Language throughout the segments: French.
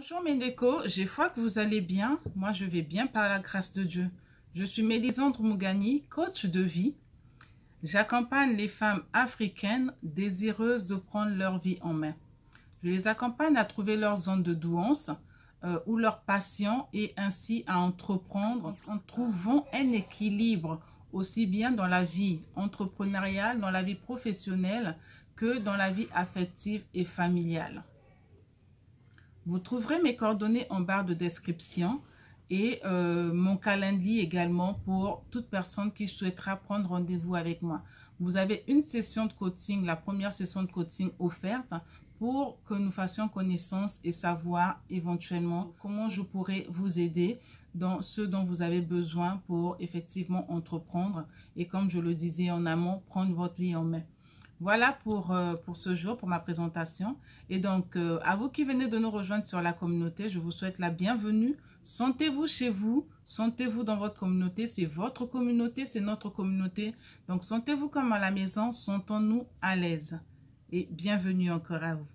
Bonjour Médéco, j'ai foi que vous allez bien. Moi, je vais bien par la grâce de Dieu. Je suis Mélisandre Mougani, coach de vie. J'accompagne les femmes africaines désireuses de prendre leur vie en main. Je les accompagne à trouver leur zone de douance ou leur passion et ainsi à entreprendre en trouvant un équilibre aussi bien dans la vie entrepreneuriale, dans la vie professionnelle que dans la vie affective et familiale. Vous trouverez mes coordonnées en barre de description et mon calendrier également pour toute personne qui souhaitera prendre rendez-vous avec moi. Vous avez une session de coaching, la première session de coaching offerte pour que nous fassions connaissance et savoir éventuellement comment je pourrais vous aider dans ce dont vous avez besoin pour effectivement entreprendre et comme je le disais en amont, prendre votre vie en main. Voilà pour ce jour, pour ma présentation. Et donc, à vous qui venez de nous rejoindre sur la communauté, je vous souhaite la bienvenue. Sentez-vous chez vous, sentez-vous dans votre communauté. C'est votre communauté, c'est notre communauté. Donc, sentez-vous comme à la maison, sentons-nous à l'aise. Et bienvenue encore à vous.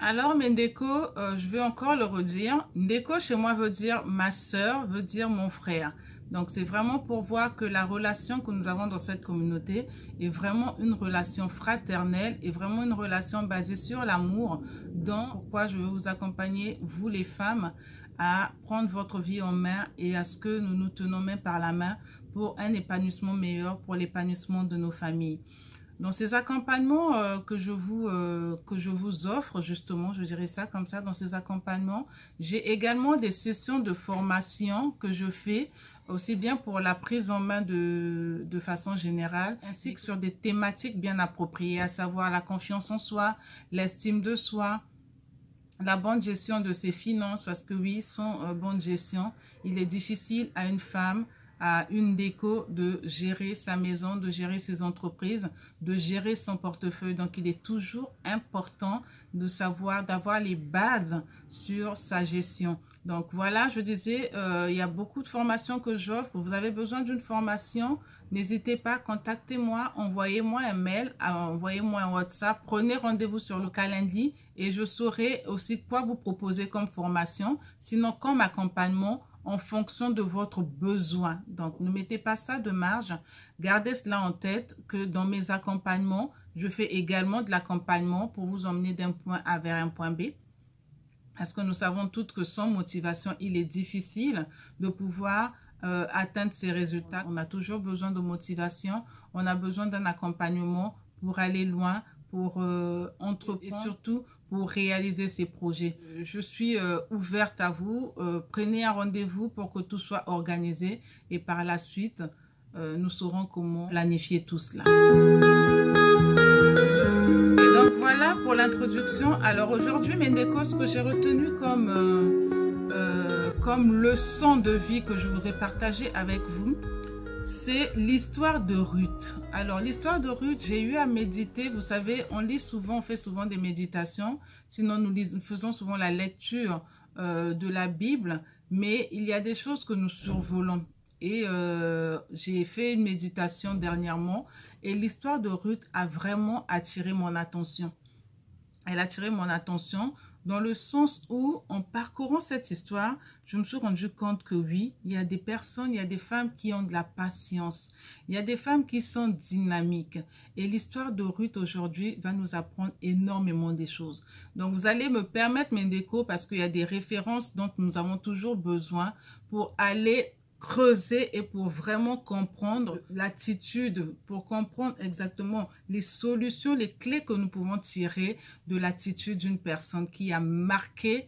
Alors, mes Ndeko, je vais encore le redire. Ndeko, chez moi, veut dire ma soeur, veut dire mon frère. Donc, c'est vraiment pour voir que la relation que nous avons dans cette communauté est vraiment une relation fraternelle et vraiment une relation basée sur l'amour. Donc, pourquoi je vais vous accompagner, vous les femmes, à prendre votre vie en main et à ce que nous nous tenons main par la main pour un épanouissement meilleur, pour l'épanouissement de nos familles. Dans ces accompagnements que je vous offre, justement, je dirais ça comme ça, dans ces accompagnements, j'ai également des sessions de formation que je fais, aussi bien pour la prise en main de façon générale, ainsi que sur des thématiques bien appropriées, à savoir la confiance en soi, l'estime de soi, la bonne gestion de ses finances, parce que oui, sans bonne gestion, il est difficile à une femme, à une Ndeko de gérer sa maison, de gérer ses entreprises, de gérer son portefeuille. Donc, il est toujours important de savoir, d'avoir les bases sur sa gestion. Donc, voilà, je disais, il y a beaucoup de formations que j'offre. Vous avez besoin d'une formation, n'hésitez pas, contactez-moi, envoyez-moi un mail, envoyez-moi un WhatsApp, prenez rendez-vous sur le calendrier et je saurai aussi quoi vous proposer comme formation, sinon comme accompagnement, en fonction de votre besoin. Donc, ne mettez pas ça de marge. Gardez cela en tête que dans mes accompagnements, je fais également de l'accompagnement pour vous emmener d'un point A vers un point B. Parce que nous savons toutes que sans motivation, il est difficile de pouvoir atteindre ces résultats. On a toujours besoin de motivation. On a besoin d'un accompagnement pour aller loin, pour entreprendre et surtout pour réaliser ces projets. Je suis ouverte à vous. Prenez un rendez-vous pour que tout soit organisé et par la suite, nous saurons comment planifier tout cela. Et donc voilà pour l'introduction. Alors aujourd'hui, mes Ndeko, ce que j'ai retenu comme leçon de vie que je voudrais partager avec vous, c'est l'histoire de Ruth. Alors, l'histoire de Ruth, j'ai eu à méditer. Vous savez, on lit souvent, on fait souvent des méditations. Sinon, nous faisons souvent la lecture de la Bible. Mais il y a des choses que nous survolons. Et j'ai fait une méditation dernièrement. Et l'histoire de Ruth a vraiment attiré mon attention. Elle a attiré mon attention dans le sens où, en parcourant cette histoire, je me suis rendu compte que oui, il y a des personnes, il y a des femmes qui ont de la patience. Il y a des femmes qui sont dynamiques. Et l'histoire de Ruth aujourd'hui va nous apprendre énormément des choses. Donc, vous allez me permettre, mes Ndeko, parce qu'il y a des références dont nous avons toujours besoin pour aller creuser et pour vraiment comprendre l'attitude, pour comprendre exactement les solutions, les clés que nous pouvons tirer de l'attitude d'une personne qui a marqué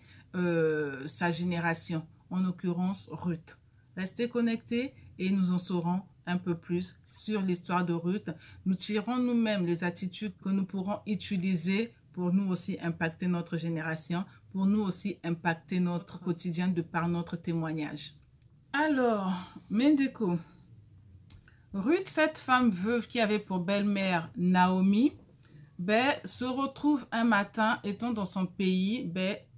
sa génération, en l'occurrence Ruth. Restez connectés et nous en saurons un peu plus sur l'histoire de Ruth. Nous tirons nous-mêmes les attitudes que nous pourrons utiliser pour nous aussi impacter notre génération, pour nous aussi impacter notre quotidien de par notre témoignage. Alors, mes Ndeko, Ruth, cette femme veuve qui avait pour belle-mère Naomi, se retrouve un matin, étant dans son pays,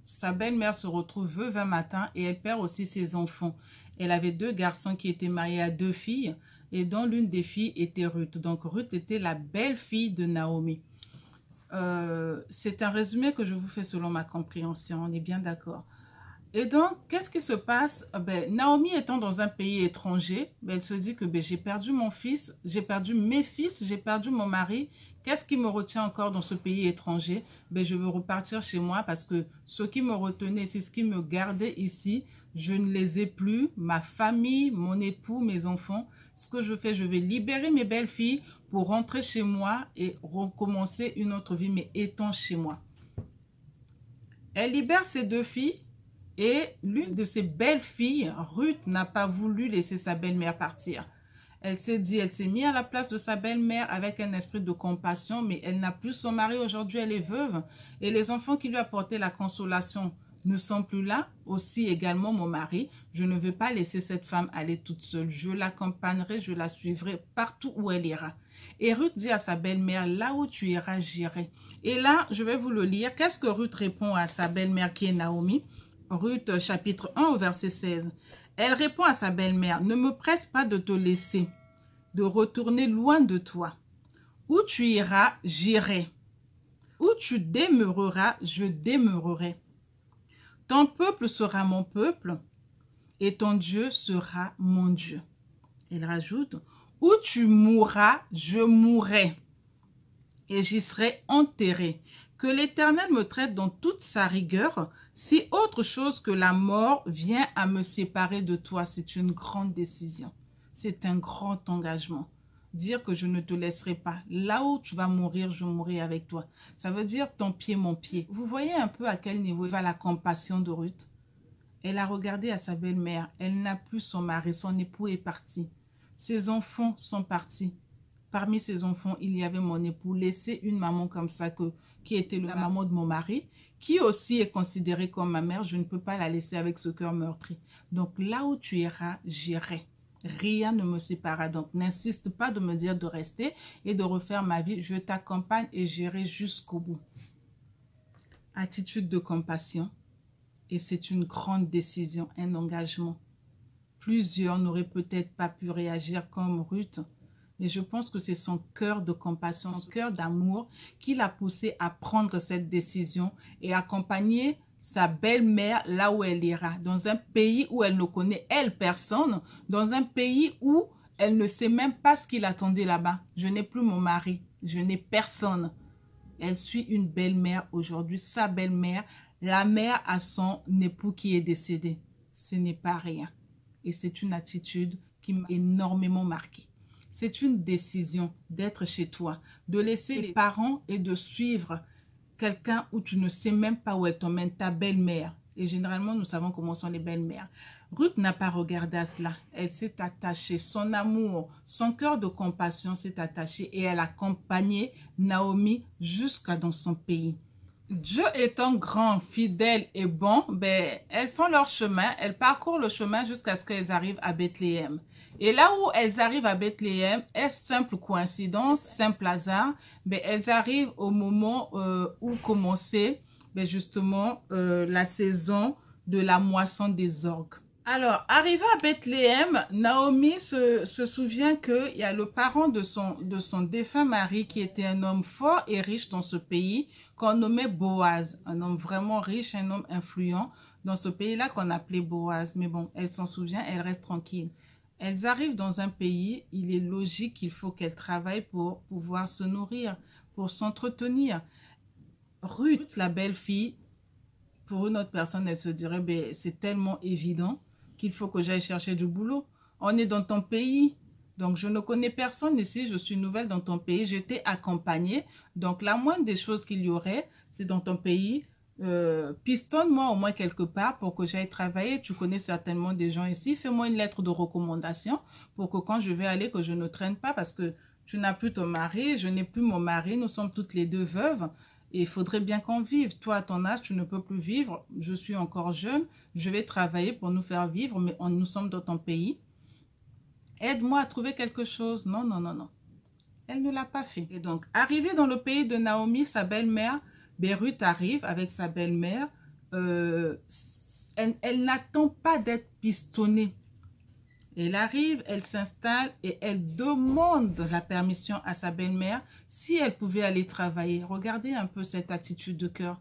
sa belle-mère se retrouve veuve un matin et elle perd aussi ses enfants. Elle avait 2 garçons qui étaient mariés à 2 filles et dont l'une des filles était Ruth. Donc Ruth était la belle-fille de Naomi. C'est un résumé que je vous fais selon ma compréhension, on est bien d'accord. Et donc, qu'est-ce qui se passe? Naomi étant dans un pays étranger, elle se dit que j'ai perdu mon fils, j'ai perdu mes fils, j'ai perdu mon mari. Qu'est-ce qui me retient encore dans ce pays étranger? Je veux repartir chez moi parce que ce qui me retenait, c'est ce qui me gardait ici. Je ne les ai plus, ma famille, mon époux, mes enfants. Ce que je fais, je vais libérer mes belles-filles pour rentrer chez moi et recommencer une autre vie, mais étant chez moi. Elle libère ses 2 filles. Et l'une de ses belles-filles, Ruth, n'a pas voulu laisser sa belle-mère partir. Elle s'est mise à la place de sa belle-mère avec un esprit de compassion, mais elle n'a plus son mari aujourd'hui, elle est veuve. Et les enfants qui lui apportaient la consolation ne sont plus là. Aussi également mon mari, je ne veux pas laisser cette femme aller toute seule. Je l'accompagnerai, je la suivrai partout où elle ira. Et Ruth dit à sa belle-mère, là où tu iras, j'irai. Et là, je vais vous le lire. Qu'est-ce que Ruth répond à sa belle-mère qui est Naomi? Ruth chapitre 1 au verset 16. Elle répond à sa belle-mère, ne me presse pas de te laisser, de retourner loin de toi. Où tu iras, j'irai. Où tu demeureras, je demeurerai. Ton peuple sera mon peuple et ton Dieu sera mon Dieu. Elle rajoute, où tu mourras, je mourrai et j'y serai enterré. Que l'Éternel me traite dans toute sa rigueur, si autre chose que la mort vient à me séparer de toi. C'est une grande décision. C'est un grand engagement. Dire que je ne te laisserai pas. Là où tu vas mourir, je mourrai avec toi. Ça veut dire ton pied, mon pied. Vous voyez un peu à quel niveau va la compassion de Ruth? Elle a regardé à sa belle-mère. Elle n'a plus son mari. Son époux est parti. Ses enfants sont partis. Parmi ses enfants, il y avait mon époux. Laisser une maman comme ça qui était la maman de mon mari, qui aussi est considérée comme ma mère, je ne peux pas la laisser avec ce cœur meurtri. Donc là où tu iras, j'irai. Rien ne me séparera. Donc n'insiste pas de me dire de rester et de refaire ma vie. Je t'accompagne et j'irai jusqu'au bout. Attitude de compassion. Et c'est une grande décision, un engagement. Plusieurs n'auraient peut-être pas pu réagir comme Ruth. Mais je pense que c'est son cœur de compassion, son cœur d'amour qui l'a poussé à prendre cette décision et accompagner sa belle-mère là où elle ira. Dans un pays où elle ne connaît, elle, personne. Dans un pays où elle ne sait même pas ce qui l'attendait là-bas. Je n'ai plus mon mari. Je n'ai personne. Elle suit une belle-mère aujourd'hui, sa belle-mère, la mère à son époux qui est décédé. Ce n'est pas rien. Et c'est une attitude qui m'a énormément marquée. C'est une décision d'être chez toi, de laisser les parents et de suivre quelqu'un où tu ne sais même pas où elle t'emmène, ta belle-mère. Et généralement, nous savons comment sont les belles-mères. Ruth n'a pas regardé à cela. Elle s'est attachée. Son amour, son cœur de compassion s'est attaché et elle a accompagné Naomi jusqu'à dans son pays. Dieu étant grand, fidèle et bon, elles font leur chemin, elles parcourent le chemin jusqu'à ce qu'elles arrivent à Bethléem. Et là où elles arrivent à Bethléem, est-ce simple coïncidence, simple hasard, elles arrivent au moment où commençait justement la saison de la moisson des orgues. Alors, arrivé à Bethléem, Naomi se souvient qu'il y a le parent de son défunt mari qui était un homme fort et riche dans ce pays, qu'on nommait Boaz. Un homme vraiment riche, un homme influent dans ce pays-là qu'on appelait Boaz. Mais bon, elle s'en souvient, elle reste tranquille. Elles arrivent dans un pays, il est logique qu'il faut qu'elles travaillent pour pouvoir se nourrir, pour s'entretenir. Ruth, la belle-fille, pour une autre personne, elle se dirait, c'est tellement évident qu'il faut que j'aille chercher du boulot. On est dans ton pays, donc je ne connais personne ici, je suis nouvelle dans ton pays, j'étais accompagnée. Donc la moindre des choses qu'il y aurait, c'est dans ton pays, pistonne-moi au moins quelque part pour que j'aille travailler. Tu connais certainement des gens ici, fais-moi une lettre de recommandation pour que quand je vais aller, que je ne traîne pas parce que tu n'as plus ton mari, je n'ai plus mon mari, nous sommes toutes les deux veuves. Et il faudrait bien qu'on vive. Toi, à ton âge, tu ne peux plus vivre. Je suis encore jeune. Je vais travailler pour nous faire vivre, mais nous sommes dans ton pays. Aide-moi à trouver quelque chose. Non, non, non, non. Elle ne l'a pas fait. Et donc, arrivée dans le pays de Naomi, sa belle-mère, Ruth arrive avec sa belle-mère. Elle n'attend pas d'être pistonnée. Elle arrive, elle s'installe et elle demande la permission à sa belle-mère si elle pouvait aller travailler. Regardez un peu cette attitude de cœur.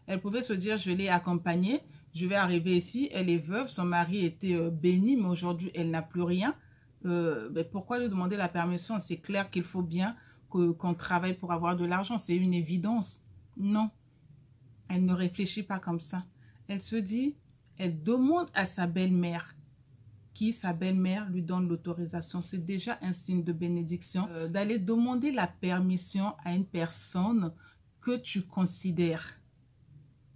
Elle pouvait se dire, je l'ai accompagnée, je vais arriver ici, elle est veuve, son mari était béni, mais aujourd'hui, elle n'a plus rien. Mais pourquoi lui demander la permission? C'est clair qu'il faut bien qu'on travaille pour avoir de l'argent, c'est une évidence. Non, elle ne réfléchit pas comme ça. Elle se dit, elle demande à sa belle-mère, sa belle-mère lui donne l'autorisation. C'est déjà un signe de bénédiction d'aller demander la permission à une personne que tu considères.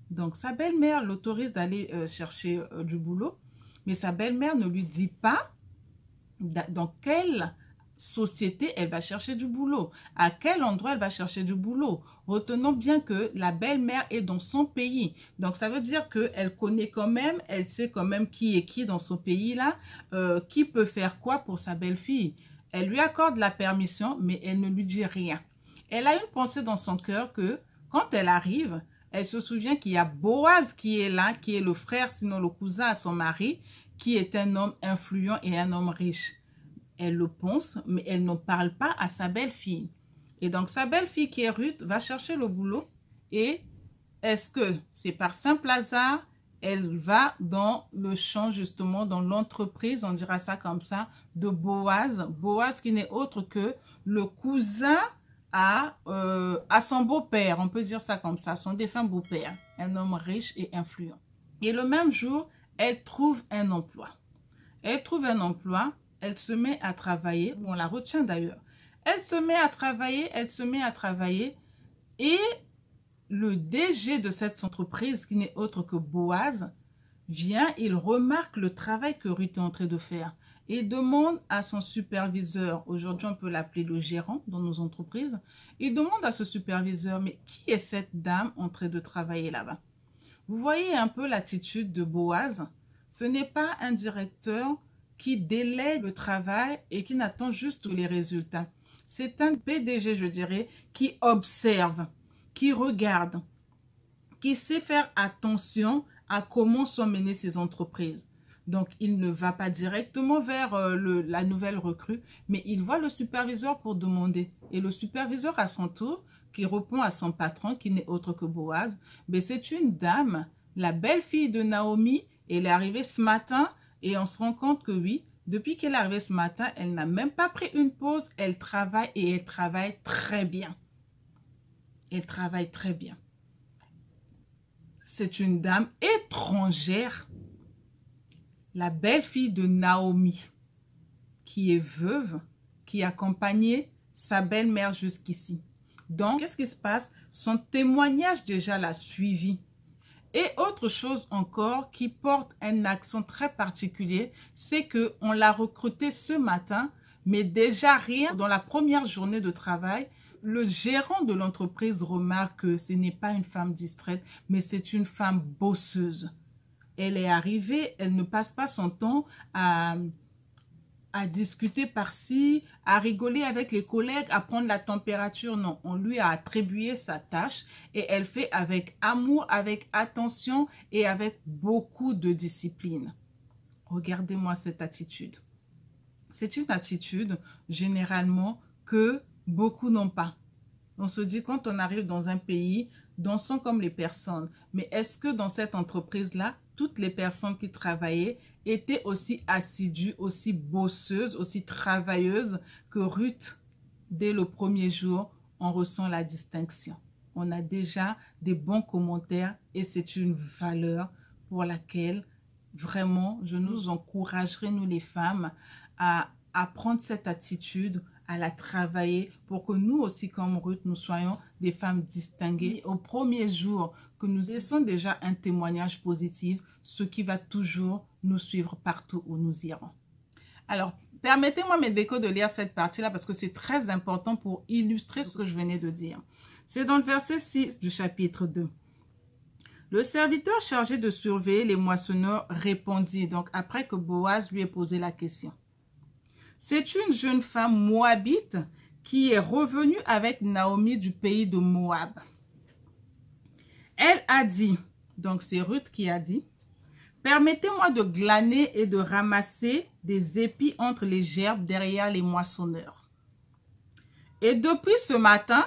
Donc, sa belle-mère l'autorise d'aller chercher du boulot, mais sa belle-mère ne lui dit pas dans quelle société elle va chercher du boulot, à quel endroit elle va chercher du boulot. Retenons bien que la belle-mère est dans son pays. Donc, ça veut dire qu'elle connaît quand même, elle sait quand même qui est qui dans ce pays-là, qui peut faire quoi pour sa belle-fille. Elle lui accorde la permission, mais elle ne lui dit rien. Elle a une pensée dans son cœur que quand elle arrive, elle se souvient qu'il y a Boaz qui est là, qui est le frère, sinon le cousin à son mari, qui est un homme influent et un homme riche. Elle le pense, mais elle ne parle pas à sa belle-fille. Et donc, sa belle-fille qui est Ruth va chercher le boulot. Et est-ce que c'est par simple hasard, elle va dans le champ, justement, dans l'entreprise, on dira ça comme ça, de Boaz. Boaz qui n'est autre que le cousin à son beau-père, on peut dire ça comme ça, son défunt beau-père, un homme riche et influent. Et le même jour, elle trouve un emploi. Elle trouve un emploi. Elle se met à travailler, on la retient d'ailleurs. Elle se met à travailler et le DG de cette entreprise, qui n'est autre que Boaz, vient, il remarque le travail que Ruth est en train de faire et demande à son superviseur, aujourd'hui on peut l'appeler le gérant dans nos entreprises, il demande à ce superviseur, mais qui est cette dame en train de travailler là-bas? Vous voyez un peu l'attitude de Boaz? Ce n'est pas un directeur qui délègue le travail et qui n'attend juste les résultats. C'est un PDG, je dirais, qui observe, qui regarde, qui sait faire attention à comment sont menées ses entreprises. Donc, il ne va pas directement vers la nouvelle recrue, mais il voit le superviseur pour demander. Et le superviseur, à son tour, qui répond à son patron, qui n'est autre que Boaz, mais c'est une dame, la belle-fille de Naomi, elle est arrivée ce matin. Et on se rend compte que oui, depuis qu'elle est arrivée ce matin, elle n'a même pas pris une pause. Elle travaille et elle travaille très bien. Elle travaille très bien. C'est une dame étrangère, la belle-fille de Naomi, qui est veuve, qui accompagnait sa belle-mère jusqu'ici. Donc, qu'est-ce qui se passe? Son témoignage déjà l'a suivi. Et autre chose encore qui porte un accent très particulier, c'est qu'on l'a recrutée ce matin, mais déjà rien dans la première journée de travail, le gérant de l'entreprise remarque que ce n'est pas une femme distraite, mais c'est une femme bosseuse. Elle est arrivée, elle ne passe pas son temps à discuter par-ci, à rigoler avec les collègues, à prendre la température. Non, on lui a attribué sa tâche et elle fait avec amour, avec attention et avec beaucoup de discipline. Regardez-moi cette attitude. C'est une attitude, généralement, que beaucoup n'ont pas. On se dit, quand on arrive dans un pays, dansons comme les personnes. Mais est-ce que dans cette entreprise-là, toutes les personnes qui travaillaient étaient aussi assidues, aussi bosseuses, aussi travailleuses que Ruth? Dès le premier jour, on ressent la distinction. On a déjà des bons commentaires et c'est une valeur pour laquelle vraiment je nous encouragerai, nous les femmes, à prendre cette attitude, à la travailler pour que nous aussi, comme Ruth, nous soyons des femmes distinguées. Au premier jour, que nous laissons déjà un témoignage positif, ce qui va toujours nous suivre partout où nous irons. Alors, permettez-moi, mes décos, de lire cette partie-là parce que c'est très important pour illustrer ce que je venais de dire. C'est dans le verset 6 du chapitre 2. Le serviteur chargé de surveiller les moissonneurs répondit, donc après que Boaz lui ait posé la question. C'est une jeune femme moabite qui est revenue avec Naomi du pays de Moab. Elle a dit, donc c'est Ruth qui a dit, « Permettez-moi de glaner et de ramasser des épis entre les gerbes derrière les moissonneurs. Et depuis ce matin,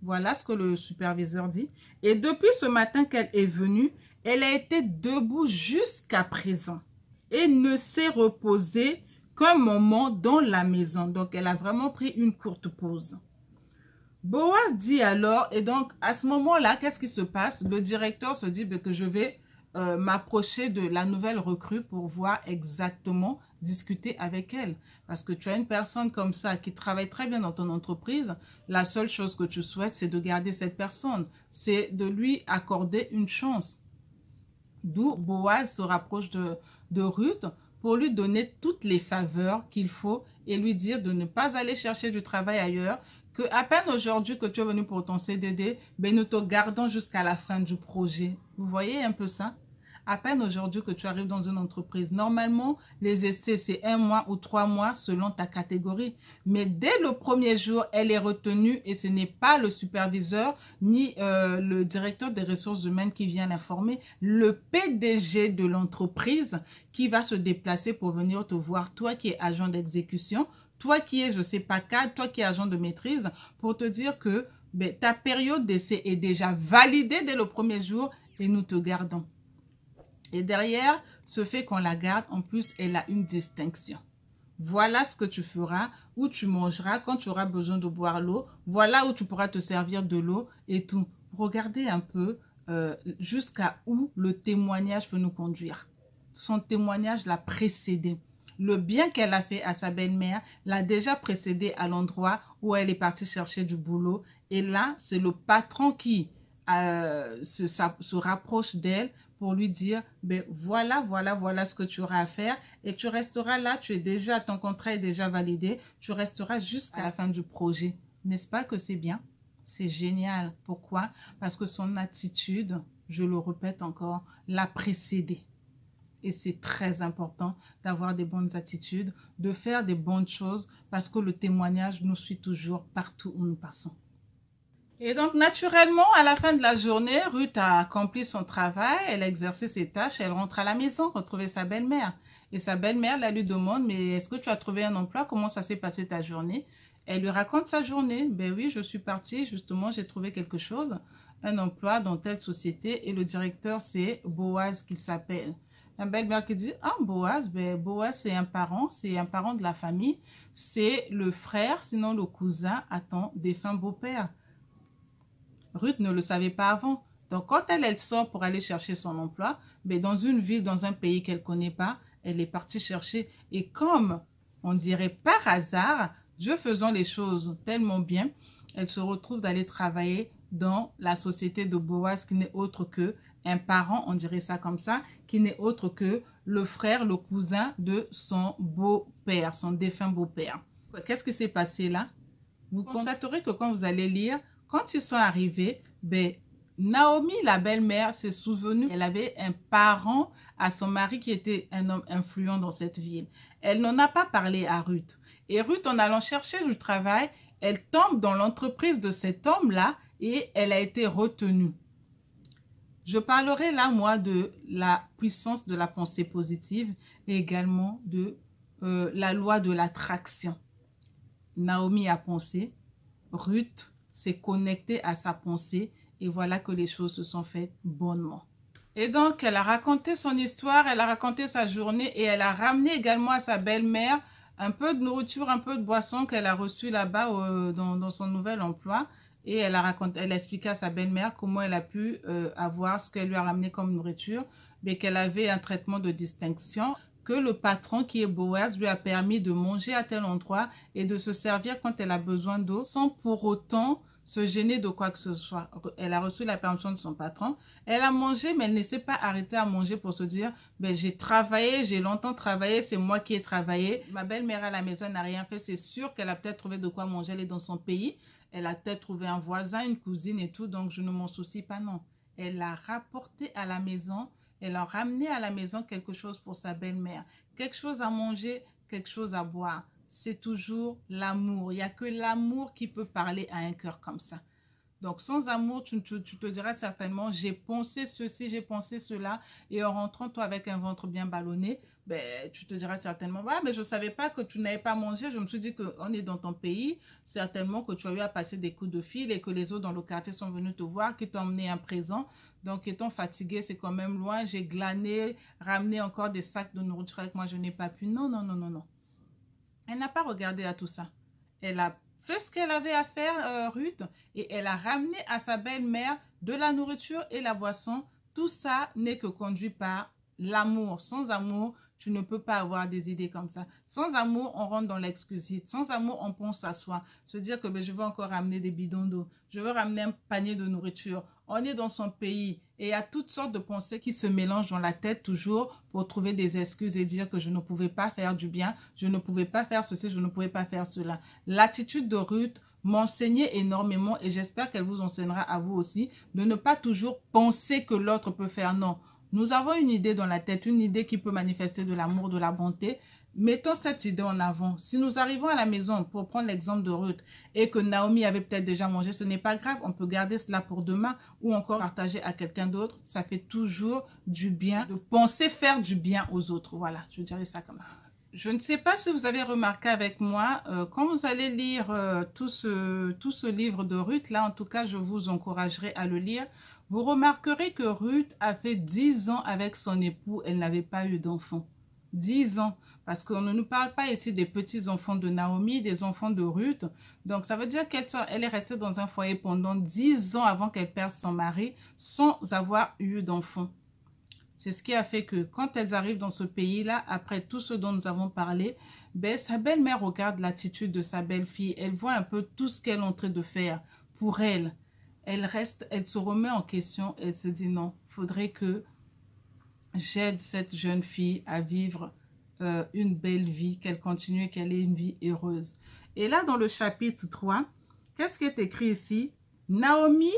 voilà ce que le superviseur dit, et depuis ce matin qu'elle est venue, elle a été debout jusqu'à présent et ne s'est reposée qu'un moment dans la maison. Donc, elle a vraiment pris une courte pause. Boaz dit alors, et donc à ce moment-là, qu'est-ce qui se passe? Le directeur se dit que je vais m'approcher de la nouvelle recrue pour voir exactement, discuter avec elle. Parce que tu as une personne comme ça qui travaille très bien dans ton entreprise, la seule chose que tu souhaites, c'est de garder cette personne. C'est de lui accorder une chance. D'où Boaz se rapproche de Ruth pour lui donner toutes les faveurs qu'il faut et lui dire de ne pas aller chercher du travail ailleurs, que à peine aujourd'hui que tu es venu pour ton CDD, ben nous te gardons jusqu'à la fin du projet. Vous voyez un peu ça? À peine aujourd'hui que tu arrives dans une entreprise. Normalement, les essais, c'est 1 mois ou 3 mois selon ta catégorie. Mais dès le premier jour, elle est retenue et ce n'est pas le superviseur ni le directeur des ressources humaines qui vient l'informer. Le PDG de l'entreprise qui va se déplacer pour venir te voir, toi qui es agent d'exécution, toi qui es, je ne sais pas, cadre, toi qui es agent de maîtrise, pour te dire que ta période d'essai est déjà validée dès le premier jour et nous te gardons. Et derrière ce fait qu'on la garde, en plus, elle a une distinction. Voilà ce que tu feras, où tu mangeras quand tu auras besoin de boire l'eau. Voilà où tu pourras te servir de l'eau et tout. Regardez un peu jusqu'à où le témoignage peut nous conduire. Son témoignage l'a précédé. Le bien qu'elle a fait à sa belle-mère l'a déjà précédé à l'endroit où elle est partie chercher du boulot. Et là, c'est le patron qui se rapproche d'elle pour lui dire, voilà ce que tu auras à faire et tu resteras là, ton contrat est déjà validé, tu resteras jusqu'à la fin du projet. N'est-ce pas que c'est bien? C'est génial. Pourquoi? Parce que son attitude, je le répète encore, l'a précédé. Et c'est très important d'avoir des bonnes attitudes, de faire des bonnes choses parce que le témoignage nous suit toujours partout où nous passons. Et donc, naturellement, à la fin de la journée, Ruth a accompli son travail, elle a exercé ses tâches, elle rentre à la maison, retrouver sa belle-mère. Et sa belle-mère, là, lui demande, mais est-ce que tu as trouvé un emploi? Comment ça s'est passé ta journée? Elle lui raconte sa journée. Ben oui, je suis partie, justement, j'ai trouvé quelque chose, un emploi dans telle société. Et le directeur, c'est Boaz qu'il s'appelle. La belle-mère qui dit, ah, Boaz, Boaz, c'est un parent de la famille, c'est le frère, sinon le cousin à ton défunt beau-père. Ruth ne le savait pas avant. Donc, quand elle sort pour aller chercher son emploi, dans une ville, dans un pays qu'elle ne connaît pas, elle est partie chercher. Et comme, on dirait par hasard, Dieu faisant les choses tellement bien, elle se retrouve d'aller travailler dans la société de Boaz, qui n'est autre que un parent, on dirait ça comme ça, qui n'est autre que le frère, le cousin de son beau-père, son défunt beau-père. Qu'est-ce qui s'est passé là? Vous constaterez que quand vous allez lire, quand ils sont arrivés, Naomi, la belle-mère, s'est souvenue qu'elle avait un parent à son mari qui était un homme influent dans cette ville. Elle n'en a pas parlé à Ruth. Et Ruth, en allant chercher du travail, elle tombe dans l'entreprise de cet homme-là et elle a été retenue. Je parlerai là, moi, de la puissance de la pensée positive et également de la loi de l'attraction. Naomi a pensé, Ruth s'est connectée à sa pensée et voilà que les choses se sont faites bonnement. Et donc, elle a raconté son histoire, elle a raconté sa journée et elle a ramené également à sa belle-mère un peu de nourriture, un peu de boisson qu'elle a reçu là-bas dans son nouvel emploi. Et elle a expliqué à sa belle-mère comment elle a pu avoir ce qu'elle lui a ramené comme nourriture, mais qu'elle avait un traitement de distinction, que le patron qui est Boaz lui a permis de manger à tel endroit et de se servir quand elle a besoin d'eau sans pour autant se gêner de quoi que ce soit. Elle a reçu la permission de son patron. Elle a mangé, mais elle ne s'est pas arrêtée à manger pour se dire j'ai travaillé, j'ai longtemps travaillé, c'est moi qui ai travaillé. Ma belle-mère à la maison n'a rien fait. C'est sûr qu'elle a peut-être trouvé de quoi manger. Elle est dans son pays. Elle a peut-être trouvé un voisin, une cousine et tout. Donc, je ne m'en soucie pas, non. Elle a rapporté à la maison. Elle a ramené à la maison quelque chose pour sa belle-mère. Quelque chose à manger, quelque chose à boire. C'est toujours l'amour. Il n'y a que l'amour qui peut parler à un cœur comme ça. Donc, sans amour, tu te diras certainement, j'ai pensé ceci, j'ai pensé cela. Et en rentrant, toi, avec un ventre bien ballonné, ben, tu te diras certainement, ah, mais je ne savais pas que tu n'avais pas mangé. Je me suis dit qu'on est dans ton pays. Certainement que tu as eu à passer des coups de fil et que les autres dans le quartier sont venus te voir, qui t'ont emmené un présent. Donc, étant fatiguée, c'est quand même loin. J'ai glané, ramené encore des sacs de nourriture avec moi. Je n'ai pas pu. Non, non, non, non, non. Elle n'a pas regardé à tout ça. Elle a fait ce qu'elle avait à faire, Ruth, et elle a ramené à sa belle-mère de la nourriture et la boisson. Tout ça n'est que conduit par l'amour. Sans amour, tu ne peux pas avoir des idées comme ça. Sans amour, on rentre dans l'exclusif. Sans amour, on pense à soi. Se dire que ben, je veux encore ramener des bidons d'eau. Je veux ramener un panier de nourriture. On est dans son pays et il y a toutes sortes de pensées qui se mélangent dans la tête toujours pour trouver des excuses et dire que je ne pouvais pas faire du bien, je ne pouvais pas faire ceci, je ne pouvais pas faire cela. L'attitude de Ruth m'enseignait énormément et j'espère qu'elle vous enseignera à vous aussi de ne pas toujours penser que l'autre peut faire. Non, nous avons une idée dans la tête, une idée qui peut manifester de l'amour, de la bonté. Mettons cette idée en avant. Si nous arrivons à la maison, pour prendre l'exemple de Ruth, et que Naomi avait peut-être déjà mangé, ce n'est pas grave, on peut garder cela pour demain ou encore partager à quelqu'un d'autre. Ça fait toujours du bien de penser faire du bien aux autres. Voilà, je dirais ça comme ça. Je ne sais pas si vous avez remarqué avec moi, quand vous allez lire tout ce livre de Ruth, là en tout cas je vous encouragerai à le lire. Vous remarquerez que Ruth a fait 10 ans avec son époux, elle n'avait pas eu d'enfant. 10 ans. Parce qu'on ne nous parle pas ici des petits-enfants de Naomi, des enfants de Ruth. Donc, ça veut dire qu'elle est restée dans un foyer pendant 10 ans avant qu'elle perde son mari sans avoir eu d'enfant. C'est ce qui a fait que quand elles arrivent dans ce pays-là, après tout ce dont nous avons parlé, ben, sa belle-mère regarde l'attitude de sa belle-fille. Elle voit un peu tout ce qu'elle est en train de faire pour elle. Elle reste, elle se remet en question. Elle se dit non, il faudrait que j'aide cette jeune fille à vivre une belle vie, qu'elle continue, qu'elle ait une vie heureuse. Et là, dans le chapitre 3, qu'est-ce qui est écrit ici? Naomi,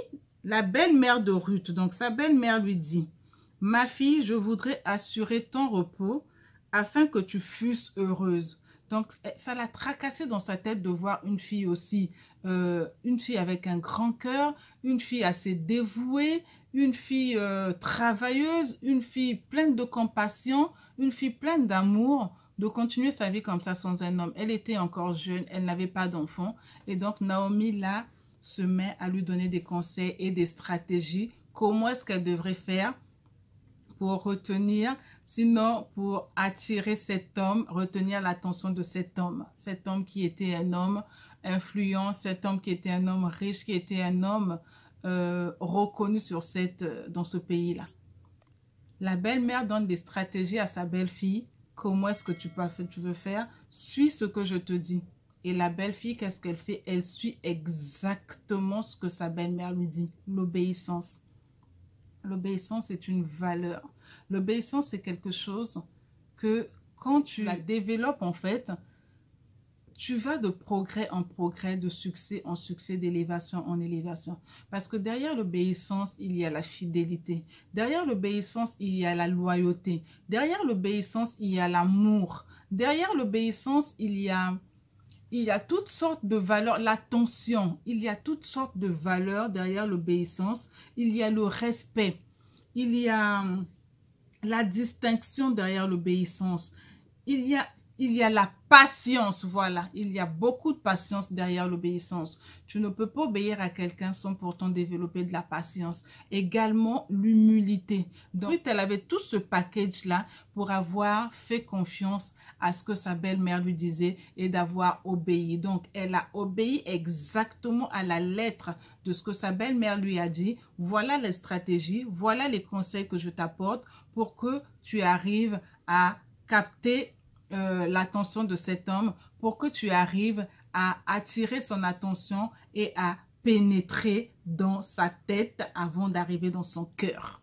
la belle-mère de Ruth, donc sa belle-mère lui dit, « Ma fille, je voudrais assurer ton repos afin que tu fusses heureuse. » Donc, ça l'a tracassé dans sa tête de voir une fille aussi, une fille avec un grand cœur, une fille assez dévouée, une fille travailleuse, une fille pleine de compassion, une fille pleine d'amour, de continuer sa vie comme ça sans un homme. Elle était encore jeune, elle n'avait pas d'enfant. Et donc, Naomi, là, se met à lui donner des conseils et des stratégies. Comment est-ce qu'elle devrait faire pour retenir, sinon pour attirer cet homme, retenir l'attention de cet homme qui était un homme influent, cet homme qui était un homme riche, qui était un homme reconnu dans ce pays-là. La belle-mère donne des stratégies à sa belle-fille. Comment est-ce que tu veux faire? Suis ce que je te dis. Et la belle-fille, qu'est-ce qu'elle fait? Elle suit exactement ce que sa belle-mère lui dit. L'obéissance. L'obéissance est une valeur. L'obéissance, c'est quelque chose que quand tu la développes, en fait, tu vas de progrès en progrès, de succès en succès, d'élévation en élévation. Parce que derrière l'obéissance, il y a la fidélité. Derrière l'obéissance, il y a la loyauté. Derrière l'obéissance, il y a l'amour. Derrière l'obéissance, il y a toutes sortes de valeurs, l'attention. Il y a toutes sortes de valeurs derrière l'obéissance. Il y a le respect. Il y a la distinction derrière l'obéissance. Il y a la patience, voilà. Il y a beaucoup de patience derrière l'obéissance. Tu ne peux pas obéir à quelqu'un sans pourtant développer de la patience. Également, l'humilité. Donc, elle avait tout ce package-là pour avoir fait confiance à ce que sa belle-mère lui disait et d'avoir obéi. Donc, elle a obéi exactement à la lettre de ce que sa belle-mère lui a dit. Voilà les stratégies, voilà les conseils que je t'apporte pour que tu arrives à capter l'attention de cet homme, pour que tu arrives à attirer son attention et à pénétrer dans sa tête avant d'arriver dans son cœur.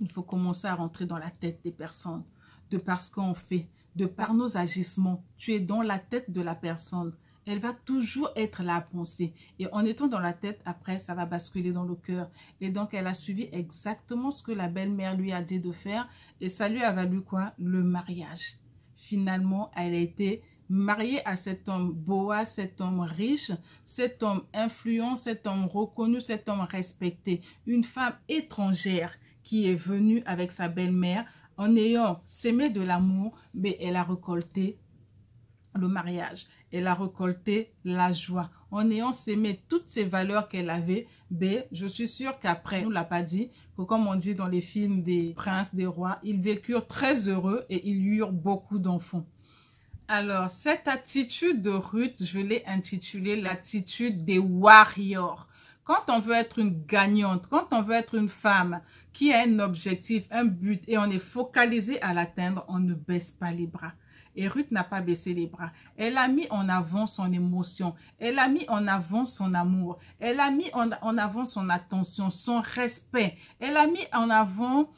Il faut commencer à rentrer dans la tête des personnes, de par ce qu'on fait, de par nos agissements. Tu es dans la tête de la personne. Elle va toujours être là à penser. Et en étant dans la tête, après, ça va basculer dans le cœur. Et donc, elle a suivi exactement ce que la belle-mère lui a dit de faire. Et ça lui a valu quoi? Le mariage. Finalement, elle a été mariée à cet homme Boaz, cet homme riche, cet homme influent, cet homme reconnu, cet homme respecté. Une femme étrangère qui est venue avec sa belle-mère en ayant sémé de l'amour, mais elle a récolté le mariage. Elle a récolté la joie. En ayant sémé toutes ces valeurs qu'elle avait, je suis sûre qu'après, on ne l'a pas dit, que comme on dit dans les films des princes, des rois, ils vécurent très heureux et ils eurent beaucoup d'enfants. Alors, cette attitude de Ruth, je l'ai intitulée l'attitude des warriors. Quand on veut être une gagnante, quand on veut être une femme qui a un objectif, un but et on est focalisé à l'atteindre, on ne baisse pas les bras. Et Ruth n'a pas baissé les bras. Elle a mis en avant son émotion. Elle a mis en avant son amour. Elle a mis en avant son attention, son respect. Elle a mis en avant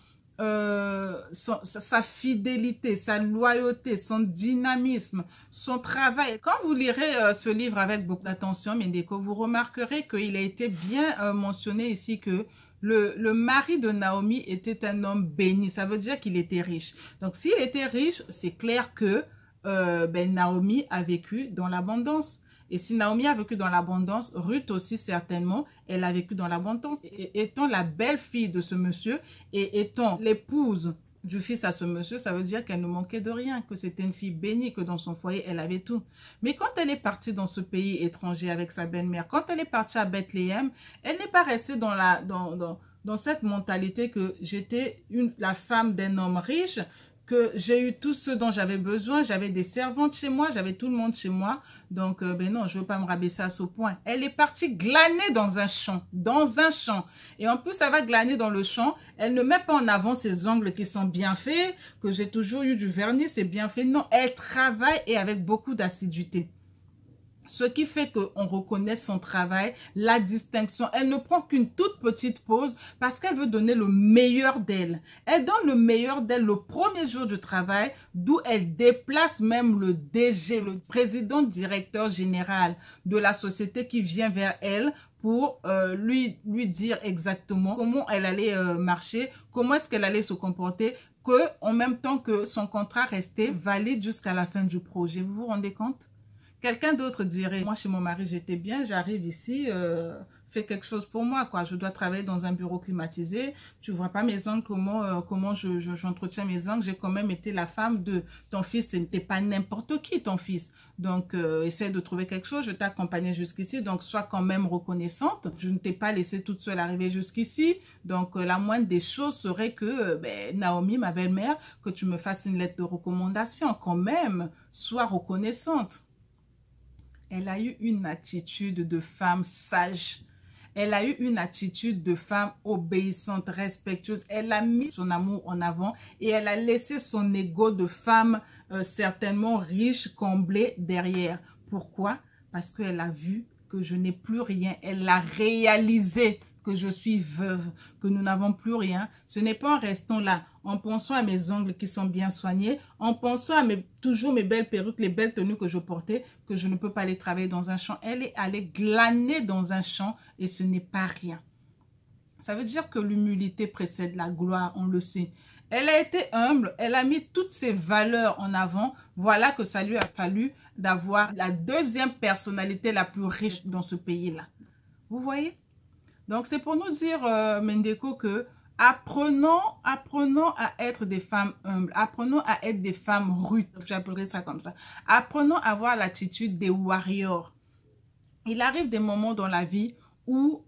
sa fidélité, sa loyauté, son dynamisme, son travail. Quand vous lirez ce livre avec beaucoup d'attention, Mendeko, vous remarquerez qu'il a été bien mentionné ici que le mari de Naomi était un homme béni. Ça veut dire qu'il était riche. Donc, s'il était riche, c'est clair que Naomi a vécu dans l'abondance. Et si Naomi a vécu dans l'abondance, Ruth aussi certainement, elle a vécu dans l'abondance. Étant la belle-fille de ce monsieur et étant l'épouse du fils à ce monsieur, ça veut dire qu'elle ne manquait de rien, que c'était une fille bénie, que dans son foyer, elle avait tout. Mais quand elle est partie dans ce pays étranger avec sa belle-mère, quand elle est partie à Bethléem, elle n'est pas restée dans cette mentalité que j'étais la femme d'un homme riche, que j'ai eu tout ce dont j'avais besoin, j'avais des servantes chez moi, j'avais tout le monde chez moi. Donc, non, je ne veux pas me rabaisser à ce point. Elle est partie glaner dans un champ, Et en plus, elle va glaner dans le champ. Elle ne met pas en avant ses ongles qui sont bien faits, que j'ai toujours eu du vernis, c'est bien fait. Non, elle travaille et avec beaucoup d'assiduité. Ce qui fait qu'on reconnaît son travail, la distinction. Elle ne prend qu'une toute petite pause parce qu'elle veut donner le meilleur d'elle. Elle donne le meilleur d'elle le premier jour du travail, d'où elle déplace même le DG, le président directeur général de la société qui vient vers elle pour lui dire exactement comment elle allait marcher, comment est-ce qu'elle allait se comporter, que en même temps que son contrat restait valide jusqu'à la fin du projet. Vous vous rendez compte? Quelqu'un d'autre dirait, moi chez mon mari j'étais bien, j'arrive ici, fais quelque chose pour moi, quoi. Je dois travailler dans un bureau climatisé, tu vois pas mes ongles, comment j'entretiens mes ongles. J'ai quand même été la femme de ton fils, ce n'était pas n'importe qui ton fils. Donc essaie de trouver quelque chose, je t'ai accompagnée jusqu'ici, donc sois quand même reconnaissante. Je ne t'ai pas laissé toute seule arriver jusqu'ici, donc la moindre des choses serait que Naomi, ma belle-mère, que tu me fasses une lettre de recommandation, quand même, sois reconnaissante. Elle a eu une attitude de femme sage. Elle a eu une attitude de femme obéissante, respectueuse. Elle a mis son amour en avant et elle a laissé son ego de femme certainement riche, comblée derrière. Pourquoi? Parce qu'elle a vu que je n'ai plus rien. Elle l'a réalisé que je suis veuve, que nous n'avons plus rien. Ce n'est pas en restant là, en pensant à mes ongles qui sont bien soignés, en pensant à toujours mes belles perruques, les belles tenues que je portais, que je ne peux pas aller travailler dans un champ. Elle est allée glaner dans un champ et ce n'est pas rien. Ça veut dire que l'humilité précède la gloire, on le sait. Elle a été humble, elle a mis toutes ses valeurs en avant. Voilà que ça lui a fallu d'avoir la deuxième personnalité la plus riche dans ce pays-là. Vous voyez? Donc, c'est pour nous dire, Mendeko, que apprenons à être des femmes humbles. Apprenons à être des femmes rudes. J'appellerais ça comme ça. Apprenons à avoir l'attitude des warriors. Il arrive des moments dans la vie où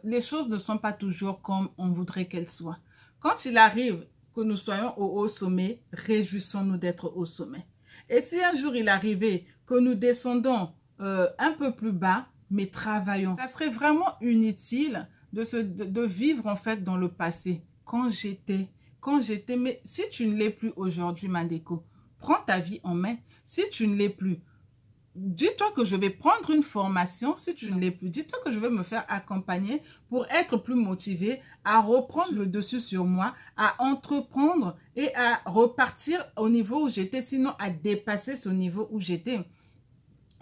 les choses ne sont pas toujours comme on voudrait qu'elles soient. Quand il arrive que nous soyons au haut sommet, réjouissons-nous d'être au sommet. Et si un jour il arrivait que nous descendons un peu plus bas, mais travaillons. Ça serait vraiment inutile de vivre en fait dans le passé. Quand j'étais, mais si tu ne l'es plus aujourd'hui, Mendeko, prends ta vie en main. Si tu ne l'es plus, dis-toi que je vais prendre une formation. Si tu ne l'es plus, dis-toi que je vais me faire accompagner pour être plus motivée à reprendre le dessus sur moi, à entreprendre et à repartir au niveau où j'étais, sinon à dépasser ce niveau où j'étais.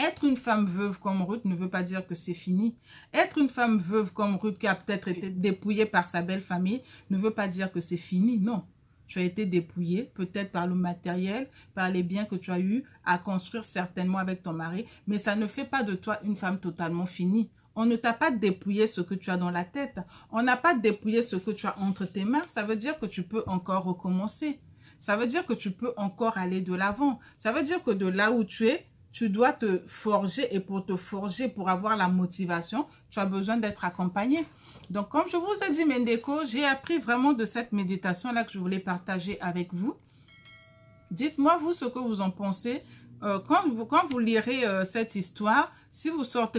Être une femme veuve comme Ruth ne veut pas dire que c'est fini. Être une femme veuve comme Ruth qui a peut-être été dépouillée par sa belle famille ne veut pas dire que c'est fini, non. tu as été dépouillé, peut-être par le matériel, par les biens que tu as eu à construire certainement avec ton mari, mais ça ne fait pas de toi une femme totalement finie. On ne t'a pas dépouillé ce que tu as dans la tête. On n'a pas dépouillé ce que tu as entre tes mains. Ça veut dire que tu peux encore recommencer. Ça veut dire que tu peux encore aller de l'avant. Ça veut dire que de là où tu es, tu dois te forger, et pour te forger, pour avoir la motivation, tu as besoin d'être accompagné. Donc, comme je vous ai dit, Mendeko, j'ai appris vraiment de cette méditation-là que je voulais partager avec vous. Dites-moi, vous, ce que vous en pensez. Quand vous lirez cette histoire,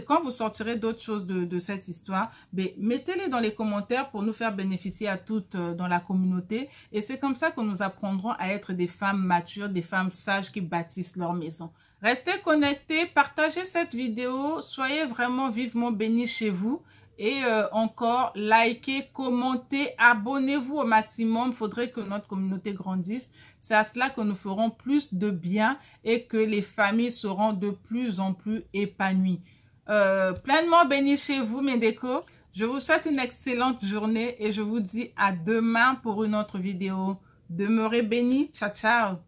quand vous sortirez d'autres choses de cette histoire, mettez-les dans les commentaires pour nous faire bénéficier à toutes dans la communauté. Et c'est comme ça que nous apprendrons à être des femmes matures, des femmes sages qui bâtissent leur maison. Restez connectés, partagez cette vidéo, soyez vraiment vivement bénis chez vous. Et encore, likez, commentez, abonnez-vous au maximum. Il faudrait que notre communauté grandisse. C'est à cela que nous ferons plus de bien et que les familles seront de plus en plus épanouies. Pleinement bénis chez vous, Mendeko. Je vous souhaite une excellente journée et je vous dis à demain pour une autre vidéo. Demeurez bénis. Ciao, ciao.